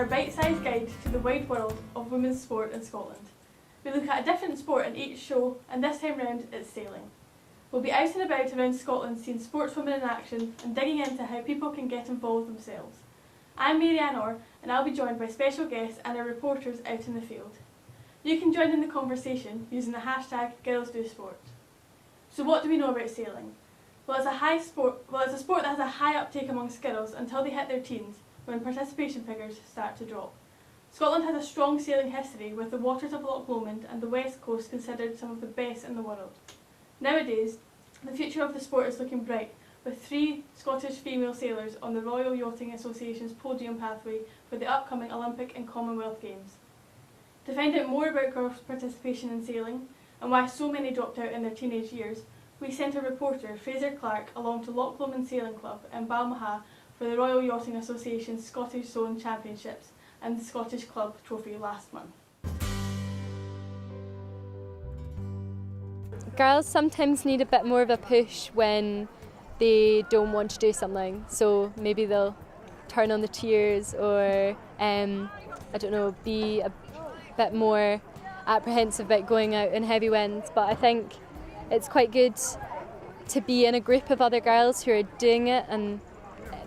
our bite-sized guide to the wide world of women's sport in Scotland. We look at a different sport in each show, and this time round it's sailing. We'll be out and about around Scotland seeing sportswomen in action and digging into how people can get involved themselves. I'm Marianne Orr, and I'll be joined by special guests and our reporters out in the field. You can join in the conversation using the hashtag #GirlsDoSport. So what do we know about sailing? Well, it's a sport that has a high uptake amongst girls until they hit their teens, when participation figures start to drop. Scotland has a strong sailing history, with the waters of Loch Lomond and the West Coast considered some of the best in the world. Nowadays, the future of the sport is looking bright, with 3 Scottish female sailors on the Royal Yachting Association's podium pathway for the upcoming Olympic and Commonwealth Games. To find out more about girls' participation in sailing, and why so many dropped out in their teenage years, we sent our reporter Fraser Clark along to Loch Lomond Sailing Club in Balmaha for the Royal Yachting Association's Scottish Zone Championships and the Scottish Club Trophy last month. Girls sometimes need a bit more of a push when they don't want to do something, so maybe they'll turn on the tears or be a bit more apprehensive about going out in heavy winds. But I think it's quite good to be in a group of other girls who are doing it, and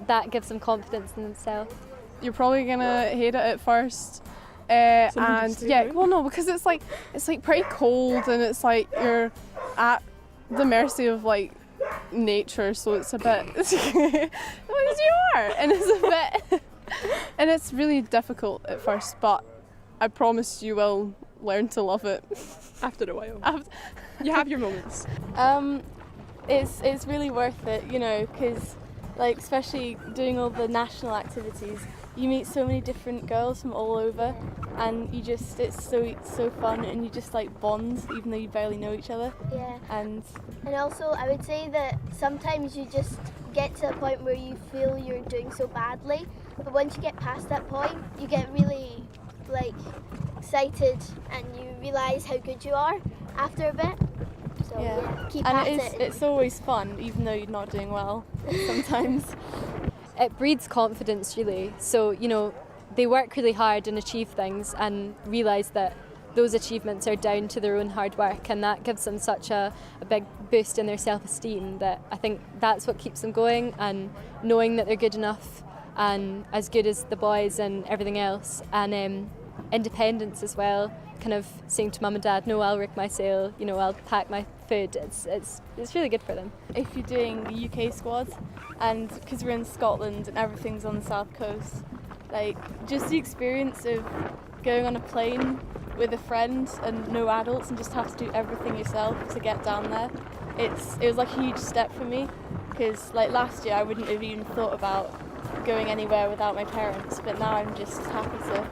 that gives them confidence in themselves. You're probably gonna hate it at first, because it's like pretty cold, and it's like you're at the mercy of like nature, so it's a bit and it's really difficult at first, but I promise you will learn to love it after a while. You have your moments. It's really worth it, because like especially doing all the national activities, you meet so many different girls from all over, and it's so fun, and you just like bond even though you barely know each other. Yeah. And also I would say that sometimes you just get to a point where you feel you're doing so badly, but once you get past that point, you get really like excited and you realise how good you are after a bit. So keep at it. It's always fun, even though you're not doing well sometimes. It breeds confidence, really. So, they work really hard and achieve things and realise that those achievements are down to their own hard work, and that gives them such a big boost in their self-esteem that I think that's what keeps them going, and knowing that they're good enough and as good as the boys and everything else, and independence as well, kind of saying to mum and dad, no, I'll rig my sail, I'll pack my food. It's really good for them. If you're doing the UK squad, and because we're in Scotland and everything's on the south coast, like just the experience of going on a plane with a friend and no adults and just have to do everything yourself to get down there, it was like a huge step for me, because like last year I wouldn't have even thought about going anywhere without my parents, but now I'm just happy to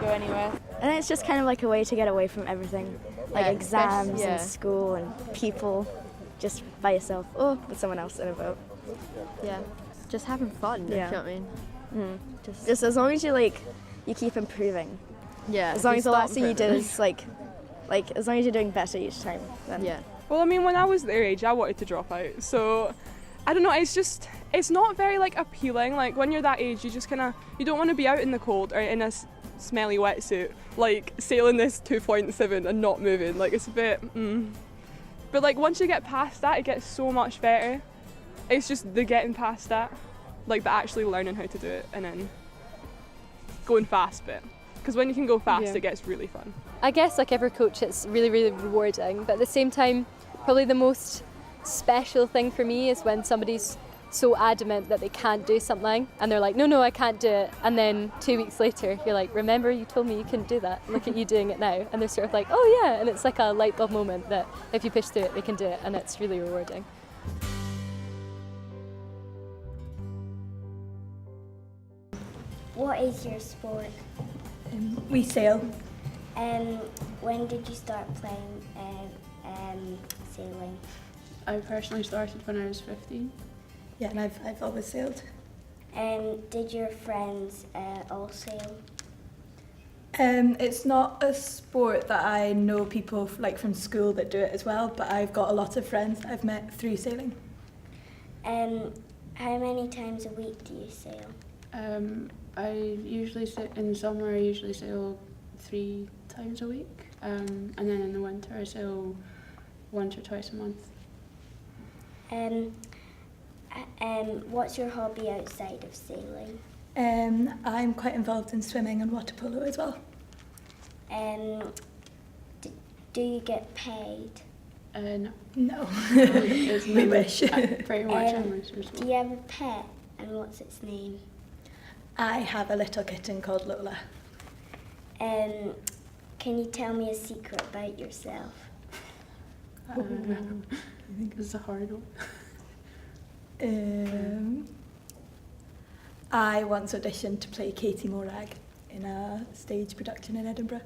go anywhere. And it's just kind of like a way to get away from everything, like exams and school and people, just by yourself or with someone else in a boat. Yeah, just having fun, you know what I mean? Just as long as you keep improving. Yeah. As long as the last thing you did is like as long as you're doing better each time. Then. Yeah. Well, I mean, when I was their age, I wanted to drop out. So, I don't know, it's not very appealing. Like when you're that age, you just you don't want to be out in the cold or in a smelly wetsuit, sailing this 2.7 and not moving. It's a bit, But once you get past that, it gets so much better. It's just the getting past that, the actually learning how to do it and then going fast bit. Because when you can go fast, it gets really fun. I guess like every coach, it's really, really rewarding, but at the same time, probably the most special thing for me is when somebody's so adamant that they can't do something and they're like, no, I can't do it, and then 2 weeks later you're like, remember you told me you couldn't do that, look at you doing it now, and they're sort of like, oh yeah, and it's like a light bulb moment that if you push through it they can do it, and it's really rewarding. What is your sport? We sail. When did you start playing sailing? I personally started when I was 15. Yeah, and I've always sailed. Did your friends all sail? It's not a sport that I know people from school that do it as well, but I've got a lot of friends I've met through sailing. How many times a week do you sail? I usually in summer I usually sail 3 times a week, and then in the winter I sail once or twice a month. What's your hobby outside of sailing? I'm quite involved in swimming and water polo as well. Do you get paid? No. No. We wish. Pretty much amateurs. Do you have a pet, and what's its name? I have a little kitten called Lola. Can you tell me a secret about yourself? This is a hard one. I once auditioned to play Katie Morag in a stage production in Edinburgh.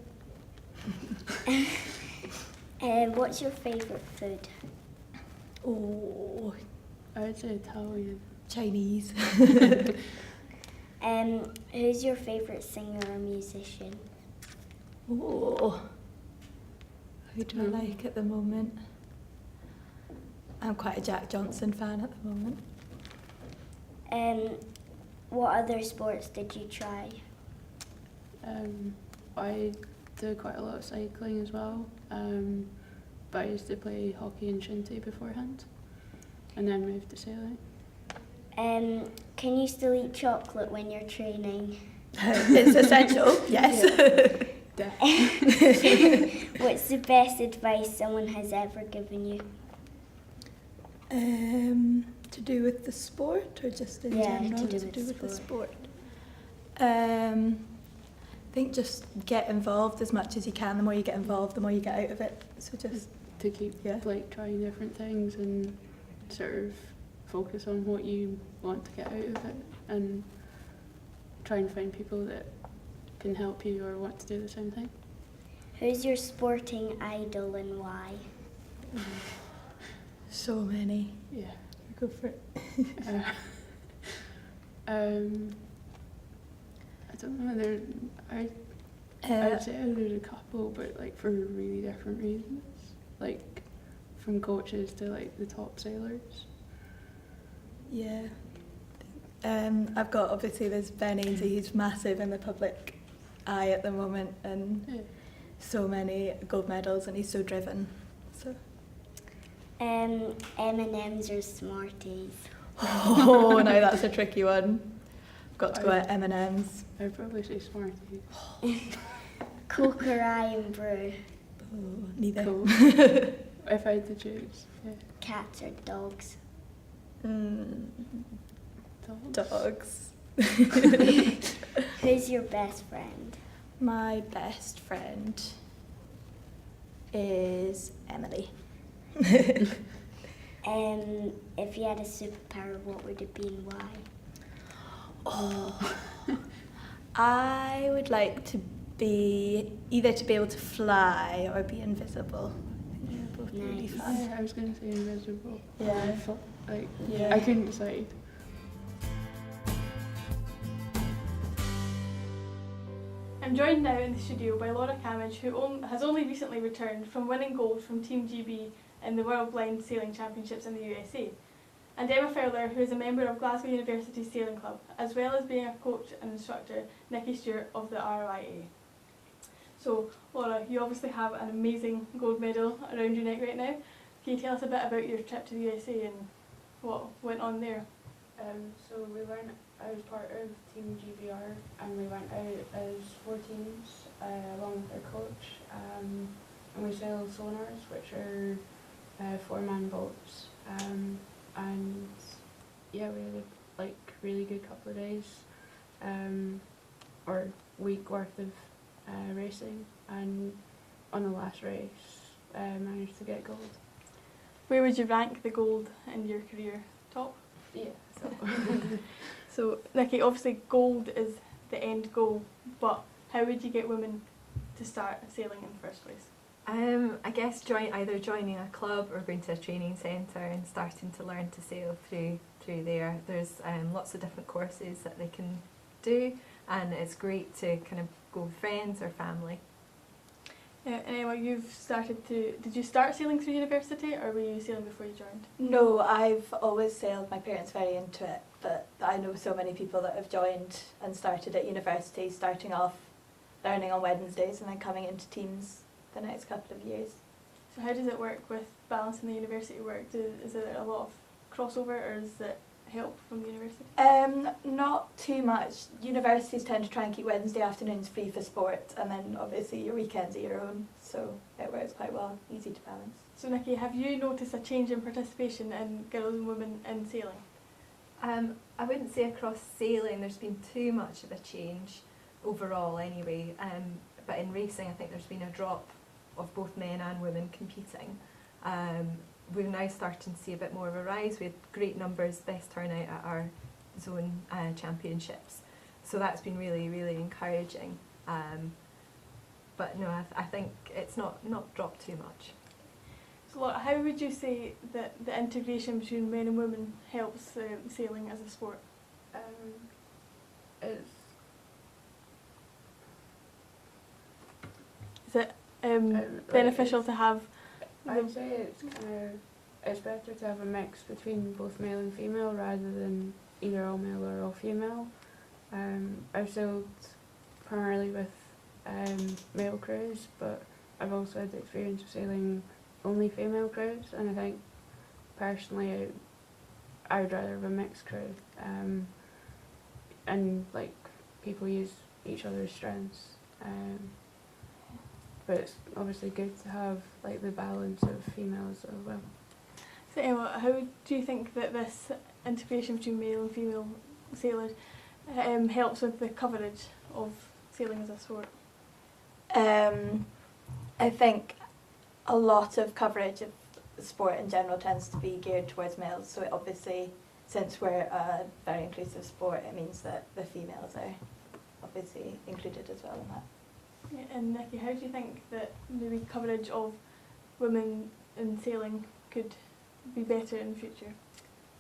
What's your favourite food? Oh, I would say Italian. Chinese. Who's your favourite singer or musician? Oh, who do I like at the moment? I'm quite a Jack Johnson fan at the moment. What other sports did you try? I do quite a lot of cycling as well, but I used to play hockey and shinty beforehand, and then moved to sailing. Can you still eat chocolate when you're training? It's essential, yes. What's the best advice someone has ever given you? To do with the sport or just in general? To do with the sport. I think just get involved as much as you can. The more you get involved, the more you get out of it. So just to keep like trying different things and sort of focus on what you want to get out of it, and try and find people that can help you or want to do the same thing. Who's your sporting idol and why? So many. Yeah. Go for it. I don't know. I'd say there's a couple, but like for really different reasons. Like from coaches to like the top sailors. Yeah. I've got, obviously there's Ben Ainslie, who's massive in the public eye at the moment, and so many gold medals, and he's so driven. So. M&M's or Smarties? Oh, no, that's a tricky one. I've got to go at M&M's. I'd probably say Smarties. Coke or and brew? Oh, neither. Cool. If I had to choose. Yeah. Cats or dogs? Dogs. Who's your best friend? My best friend is Emily. If you had a superpower, what would it be and why? Oh, I would like to be either to be able to fly or be invisible. I think they're both really fun. Yeah, I was going to say invisible. Yeah. I couldn't decide. I'm joined now in the studio by Laura Camage, who has only recently returned from winning gold from Team GB in the World Blind Sailing Championships in the USA, and Emma Fowler, who is a member of Glasgow University Sailing Club, as well as being a coach and instructor, Nikki Stewart of the RIA. So, Laura, you obviously have an amazing gold medal around your neck right now. Can you tell us a bit about your trip to the USA and what went on there? So I was part of Team GBR, and we went out as 4 teams along with our coach, and we sailed sonars, which are 4-man boats, and yeah, we had a really good couple of days, or week worth of racing, and on the last race managed to get gold. Where would you rank the gold in your career? Top? Yeah. So, Nikki, obviously gold is the end goal, but how would you get women to start sailing in the first place? I guess either joining a club or going to a training centre and starting to learn to sail through there. There's lots of different courses that they can do, and it's great to kind of go with friends or family. And Emma, did you start sailing through university, or were you sailing before you joined? No, I've always sailed. My parents are very into it, but I know so many people that have joined and started at university, starting off learning on Wednesdays and then coming into teams the next couple of years. So how does it work with balancing the university work? Is there a lot of crossover, or is it help from the university? Not too much. Universities tend to try and keep Wednesday afternoons free for sport, and then obviously your weekends are your own, so it works quite well, easy to balance. So Nikki, have you noticed a change in participation in girls and women in sailing? I wouldn't say across sailing there's been too much of a change overall anyway, but in racing I think there's been a drop of both men and women competing. We're now starting to see a bit more of a rise. We had great numbers, best turnout at our zone championships, so that's been really, really encouraging. But no, I think it's not dropped too much. So Laura, how would you say that the integration between men and women helps sailing as a sport? Is it beneficial to have? I'd say it's better to have a mix between both male and female rather than either all male or all female. I've sailed primarily with male crews, but I've also had the experience of sailing only female crews, and I think personally I would rather have a mixed crew, and like people use each other's strengths, but it's obviously good to have like the balance of females as well. So Emma, how do you think that this integration between male and female sailors helps with the coverage of sailing as a sport? I think a lot of coverage of sport in general tends to be geared towards males, so it obviously, since we're a very inclusive sport, it means that the females are obviously included as well in that. Yeah, and Nikki, how do you think that maybe coverage of women in sailing could be better in the future?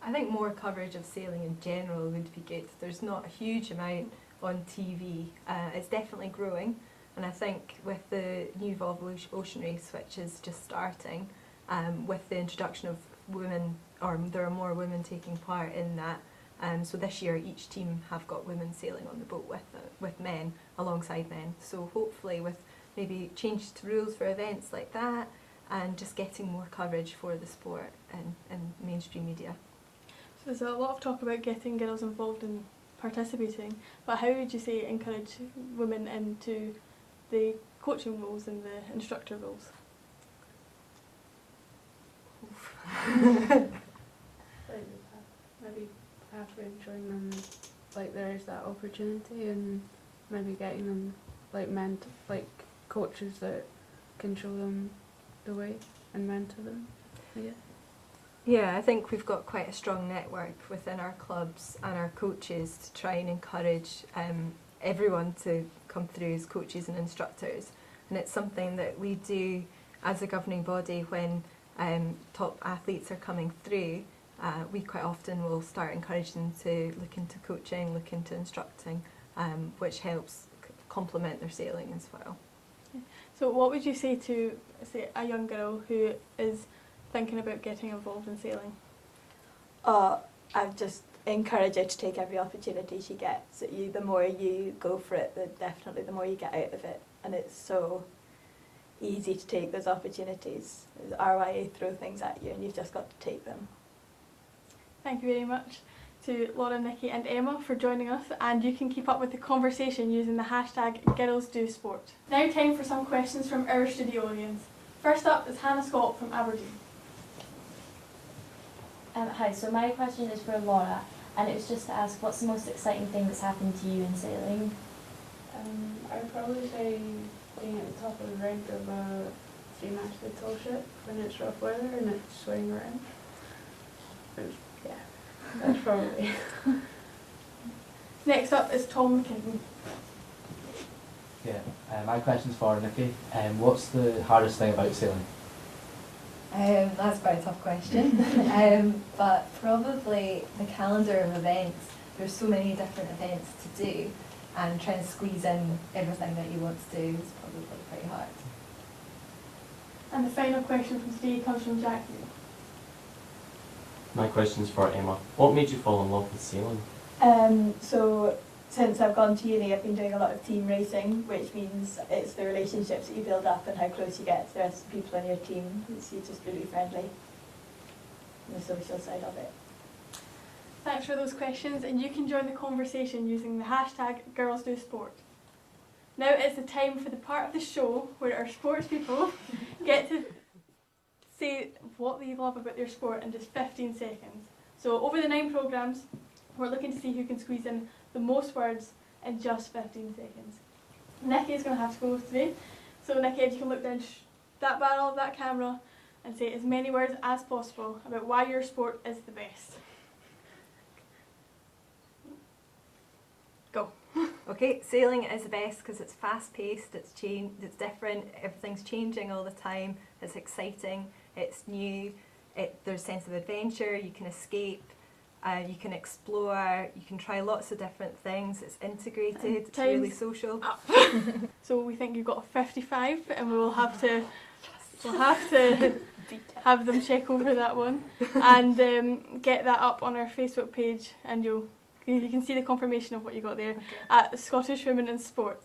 I think more coverage of sailing in general would be good. There's not a huge amount on TV. It's definitely growing, and I think with the new Volvo Ocean Race, which is just starting, with the introduction of women, or there are more women taking part in that. So this year each team have got women sailing on the boat with men, alongside men. So hopefully with maybe changed rules for events like that, and just getting more coverage for the sport in mainstream media. So there's a lot of talk about getting girls involved in participating, but how would you say encourage women into the coaching roles and the instructor roles? Maybe halfway showing them like there is that opportunity, and maybe getting them like coaches that can show them the way and mentor them. Yeah, I think we've got quite a strong network within our clubs and our coaches to try and encourage everyone to come through as coaches and instructors, and it's something that we do as a governing body when top athletes are coming through. We quite often will start encouraging them to look into coaching, look into instructing, which helps complement their sailing as well. So what would you say to, say, a young girl who is thinking about getting involved in sailing? I'd just encourage her to take every opportunity she gets. The more you go for it, definitely the more you get out of it, and it's so easy to take those opportunities. RYA throw things at you and you've just got to take them. Thank you very much to Laura, Nikki and Emma for joining us, and you can keep up with the conversation using the hashtag #GirlsDoSport. Now time for some questions from our studio audience. First up is Hannah Scott from Aberdeen. Hi, so my question is for Laura, and it was just to ask, what's the most exciting thing that's happened to you in sailing? I'd probably say being at the top of the rank of a 3-masted tall ship when it's rough weather and it's swaying around. Yeah, that's probably. Next up is Tom McKinnon. Yeah, my question's for Nikki. What's the hardest thing about sailing? That's quite a tough question, but probably the calendar of events. There's so many different events to do, and trying to squeeze in everything that you want to do is probably pretty hard. And the final question from today comes from Jackie. My question's for Emma. What made you fall in love with sailing? So since I've gone to uni, I've been doing a lot of team racing, which means it's the relationships that you build up and how close you get to the rest of the people on your team. It's just really friendly, and the social side of it. Thanks for those questions, and you can join the conversation using the hashtag #GirlsDoSport. Now it's the time for the part of the show where our sports people get to say what they love about their sport in just 15 seconds. So over the 9 programmes, we're looking to see who can squeeze in the most words in just 15 seconds. Nikki is going to have to go today. So Nikki, if you can look down that barrel of that camera and say as many words as possible about why your sport is the best. Go. Okay, sailing is the best because it's fast-paced, it's different, everything's changing all the time, it's exciting, it's new, there's a sense of adventure, you can escape, you can explore, you can try lots of different things, it's integrated, it's really social. So we think you've got a 55 and we'll have to have them check over that one and get that up on our Facebook page, and you can see the confirmation of what you got there at Scottish Women in Sport.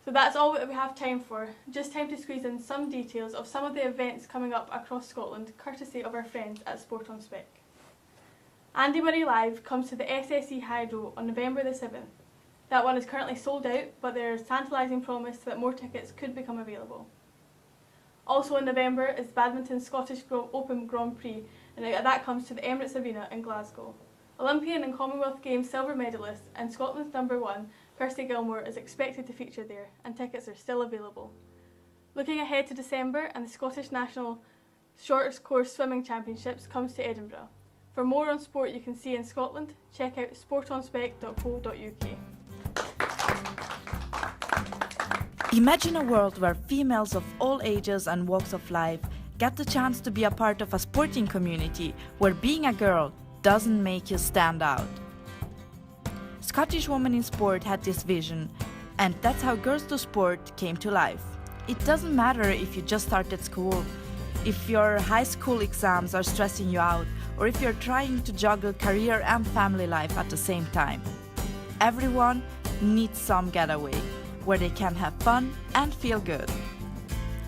So that's all that we have time for. Just time to squeeze in some details of some of the events coming up across Scotland, courtesy of our friends at Sport on Spec. Andy Murray Live comes to the SSE Hydro on November the 7th. That one is currently sold out, but there is tantalising promise that more tickets could become available. Also in November is Badminton Scottish Open Grand Prix, and that comes to the Emirates Arena in Glasgow. Olympian and Commonwealth Games silver medalist and Scotland's #1, Kirsty Gilmore, is expected to feature there, and tickets are still available. Looking ahead to December, and the Scottish National Short Course Swimming Championships comes to Edinburgh. For more on sport you can see in Scotland, check out sportonspec.co.uk. Imagine a world where females of all ages and walks of life get the chance to be a part of a sporting community where being a girl doesn't make you stand out. Scottish Women in Sport had this vision, and that's how Girls Do Sport came to life. It doesn't matter if you just started school, if your high school exams are stressing you out, or if you're trying to juggle career and family life at the same time. Everyone needs some getaway, where they can have fun and feel good.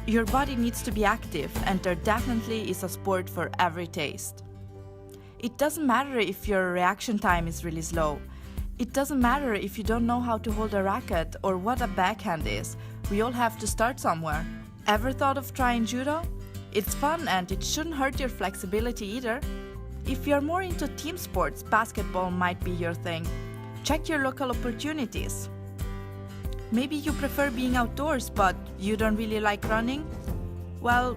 Your body needs to be active, and there definitely is a sport for every taste. It doesn't matter if your reaction time is really slow. It doesn't matter if you don't know how to hold a racket or what a backhand is. We all have to start somewhere. Ever thought of trying judo? It's fun and it shouldn't hurt your flexibility either. If you're more into team sports, basketball might be your thing. Check your local opportunities. Maybe you prefer being outdoors but you don't really like running? Well,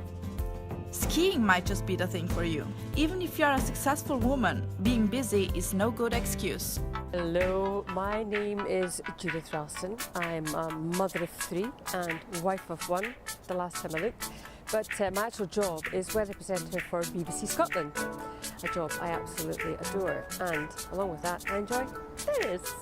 skiing might just be the thing for you. Even if you're a successful woman, being busy is no good excuse. Hello, my name is Judith Russell. I'm a mother of 3 and wife of 1, the last time I looked. But my actual job is web representative for BBC Scotland, a job I absolutely adore. And along with that, I enjoy tennis.